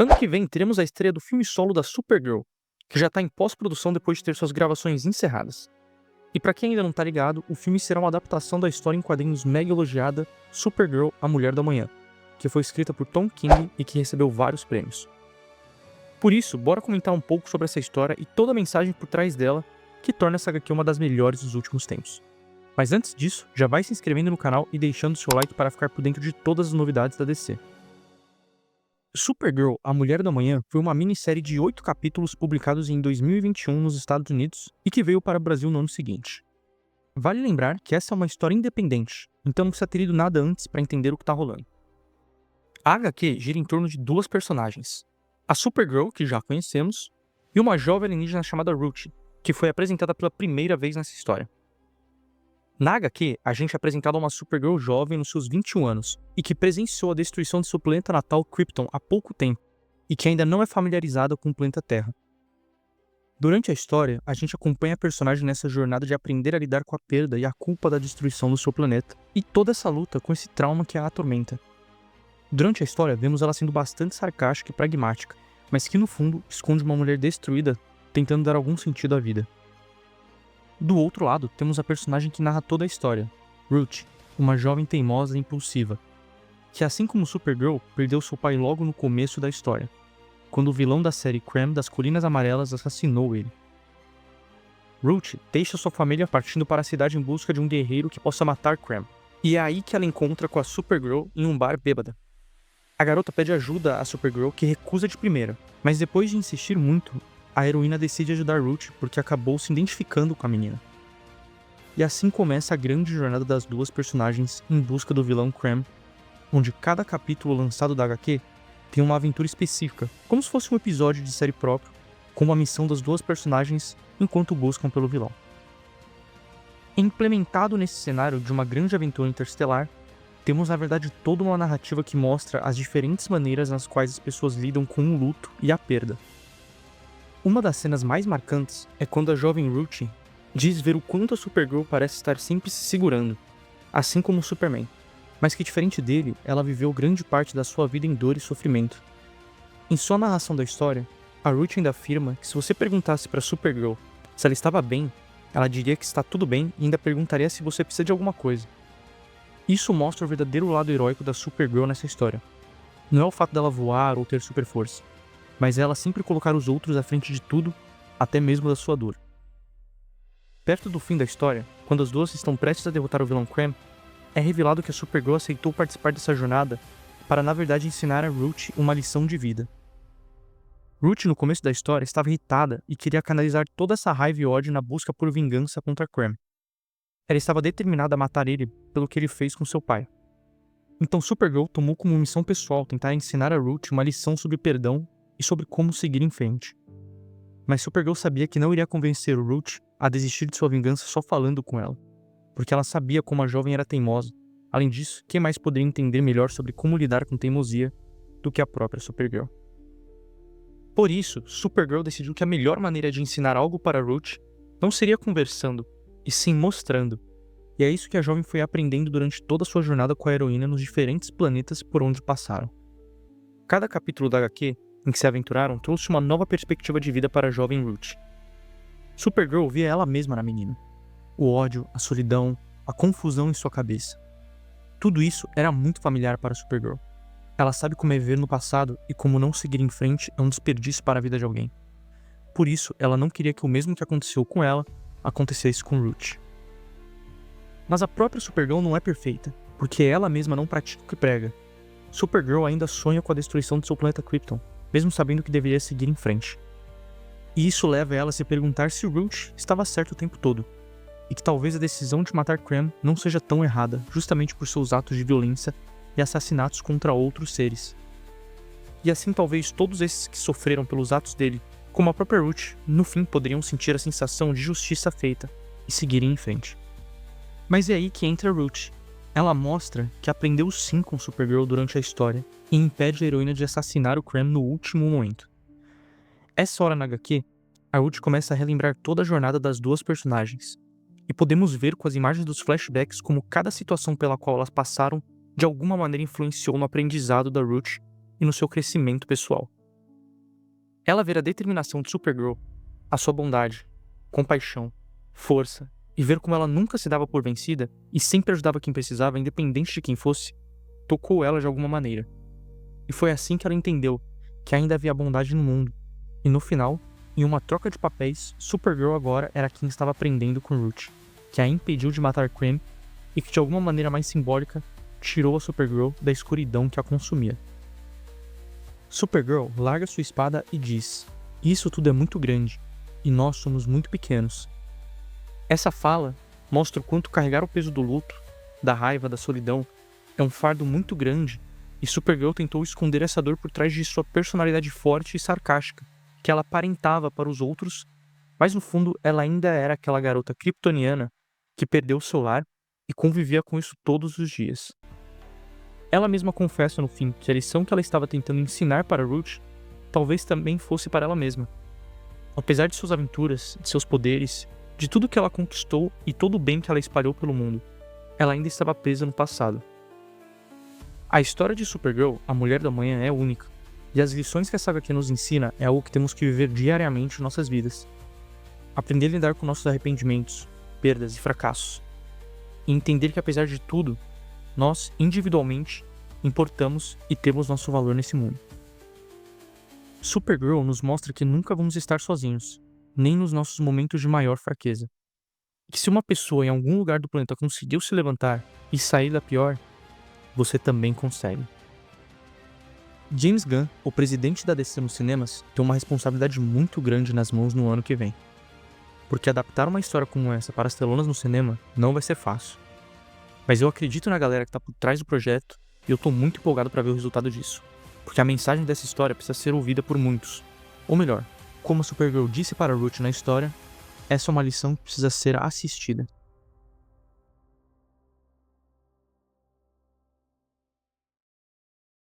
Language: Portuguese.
Ano que vem teremos a estreia do filme solo da Supergirl, que já está em pós-produção depois de ter suas gravações encerradas. E pra quem ainda não tá ligado, o filme será uma adaptação da história em quadrinhos mega elogiada Supergirl, a Mulher da Manhã, que foi escrita por Tom King e que recebeu vários prêmios. Por isso, bora comentar um pouco sobre essa história e toda a mensagem por trás dela, que torna essa HQ uma das melhores dos últimos tempos. Mas antes disso, já vai se inscrevendo no canal e deixando seu like para ficar por dentro de todas as novidades da DC. Supergirl, a Mulher da Manhã, foi uma minissérie de 8 capítulos publicados em 2021 nos Estados Unidos e que veio para o Brasil no ano seguinte. Vale lembrar que essa é uma história independente, então não precisa ter lido nada antes para entender o que está rolando. A HQ gira em torno de duas personagens, a Supergirl, que já conhecemos, e uma jovem alienígena chamada Ruth, que foi apresentada pela primeira vez nessa história. Na HQ, a gente é apresentado a uma Supergirl jovem nos seus 21 anos e que presenciou a destruição de seu planeta natal Krypton há pouco tempo e que ainda não é familiarizada com o planeta Terra. Durante a história, a gente acompanha a personagem nessa jornada de aprender a lidar com a perda e a culpa da destruição do seu planeta e toda essa luta com esse trauma que a atormenta. Durante a história, vemos ela sendo bastante sarcástica e pragmática, mas que no fundo esconde uma mulher destruída tentando dar algum sentido à vida. Do outro lado, temos a personagem que narra toda a história, Ruth, uma jovem teimosa e impulsiva, que assim como Supergirl, perdeu seu pai logo no começo da história, quando o vilão da série Krem das Colinas Amarelas assassinou ele. Ruth deixa sua família partindo para a cidade em busca de um guerreiro que possa matar Krem, e é aí que ela encontra com a Supergirl em um bar bêbada. A garota pede ajuda à Supergirl, que recusa de primeira, mas depois de insistir muito, a heroína decide ajudar Ruth porque acabou se identificando com a menina. E assim começa a grande jornada das duas personagens em busca do vilão Krem, onde cada capítulo lançado da HQ tem uma aventura específica, como se fosse um episódio de série próprio, com uma missão das duas personagens enquanto buscam pelo vilão. Implementado nesse cenário de uma grande aventura interestelar, temos na verdade toda uma narrativa que mostra as diferentes maneiras nas quais as pessoas lidam com o luto e a perda. Uma das cenas mais marcantes é quando a jovem Ruth diz ver o quanto a Supergirl parece estar sempre se segurando, assim como o Superman, mas que diferente dele, ela viveu grande parte da sua vida em dor e sofrimento. Em sua narração da história, a Ruth ainda afirma que se você perguntasse para Supergirl se ela estava bem, ela diria que está tudo bem e ainda perguntaria se você precisa de alguma coisa. Isso mostra o verdadeiro lado heróico da Supergirl nessa história. Não é o fato dela voar ou ter super força, mas ela sempre colocar os outros à frente de tudo, até mesmo da sua dor. Perto do fim da história, quando as duas estão prestes a derrotar o vilão Krem, é revelado que a Supergirl aceitou participar dessa jornada para na verdade ensinar a Ruth uma lição de vida. Ruth no começo da história estava irritada e queria canalizar toda essa raiva e ódio na busca por vingança contra Krem. Ela estava determinada a matar ele pelo que ele fez com seu pai. Então Supergirl tomou como missão pessoal tentar ensinar a Ruth uma lição sobre perdão e sobre como seguir em frente. Mas Supergirl sabia que não iria convencer Ruth a desistir de sua vingança só falando com ela, porque ela sabia como a jovem era teimosa. Além disso, quem mais poderia entender melhor sobre como lidar com teimosia do que a própria Supergirl? Por isso, Supergirl decidiu que a melhor maneira de ensinar algo para Ruth não seria conversando, e sim mostrando. E é isso que a jovem foi aprendendo durante toda a sua jornada com a heroína nos diferentes planetas por onde passaram. Cada capítulo da HQ em que se aventuraram trouxe uma nova perspectiva de vida para a jovem Ruth. Supergirl via ela mesma na menina. O ódio, a solidão, a confusão em sua cabeça. Tudo isso era muito familiar para Supergirl. Ela sabe como é viver no passado e como não seguir em frente é um desperdício para a vida de alguém. Por isso, ela não queria que o mesmo que aconteceu com ela acontecesse com Ruth. Mas a própria Supergirl não é perfeita, porque ela mesma não pratica o que prega. Supergirl ainda sonha com a destruição de seu planeta Krypton, mesmo sabendo que deveria seguir em frente. E isso leva ela a se perguntar se Ruth estava certa o tempo todo, e que talvez a decisão de matar Krem não seja tão errada, justamente por seus atos de violência e assassinatos contra outros seres. E assim talvez todos esses que sofreram pelos atos dele, como a própria Ruth, no fim poderiam sentir a sensação de justiça feita e seguirem em frente. Mas é aí que entra a Ruth. Ela mostra que aprendeu sim com Supergirl durante a história e impede a heroína de assassinar o Krem no último momento. Essa hora na HQ, a Ruth começa a relembrar toda a jornada das duas personagens, e podemos ver com as imagens dos flashbacks como cada situação pela qual elas passaram de alguma maneira influenciou no aprendizado da Ruth e no seu crescimento pessoal. Ela ver a determinação de Supergirl, a sua bondade, compaixão, força, e ver como ela nunca se dava por vencida e sempre ajudava quem precisava, independente de quem fosse, tocou ela de alguma maneira. E foi assim que ela entendeu que ainda havia bondade no mundo. E no final, em uma troca de papéis, Supergirl agora era quem estava aprendendo com Root, que a impediu de matar Krem e que de alguma maneira mais simbólica tirou a Supergirl da escuridão que a consumia. Supergirl larga sua espada e diz: "Isso tudo é muito grande, e nós somos muito pequenos." Essa fala mostra o quanto carregar o peso do luto, da raiva, da solidão, é um fardo muito grande, e Supergirl tentou esconder essa dor por trás de sua personalidade forte e sarcástica, que ela aparentava para os outros, mas no fundo ela ainda era aquela garota kryptoniana que perdeu seu lar e convivia com isso todos os dias. Ela mesma confessa no fim que a lição que ela estava tentando ensinar para Root talvez também fosse para ela mesma. Apesar de suas aventuras, de seus poderes, de tudo que ela conquistou e todo o bem que ela espalhou pelo mundo, ela ainda estava presa no passado. A história de Supergirl, a Mulher da Manhã, é única, e as lições que essa HQ nos ensina é algo que temos que viver diariamente em nossas vidas. Aprender a lidar com nossos arrependimentos, perdas e fracassos. E entender que apesar de tudo, nós, individualmente, importamos e temos nosso valor nesse mundo. Supergirl nos mostra que nunca vamos estar sozinhos, nem nos nossos momentos de maior fraqueza. E que se uma pessoa em algum lugar do planeta conseguiu se levantar e sair da pior, você também consegue. James Gunn, o presidente da DC nos cinemas, tem uma responsabilidade muito grande nas mãos no ano que vem. Porque adaptar uma história como essa para as telonas no cinema não vai ser fácil. Mas eu acredito na galera que está por trás do projeto e eu tô muito empolgado para ver o resultado disso. Porque a mensagem dessa história precisa ser ouvida por muitos. Ou melhor, como a Supergirl disse para Root na história, essa é uma lição que precisa ser assistida.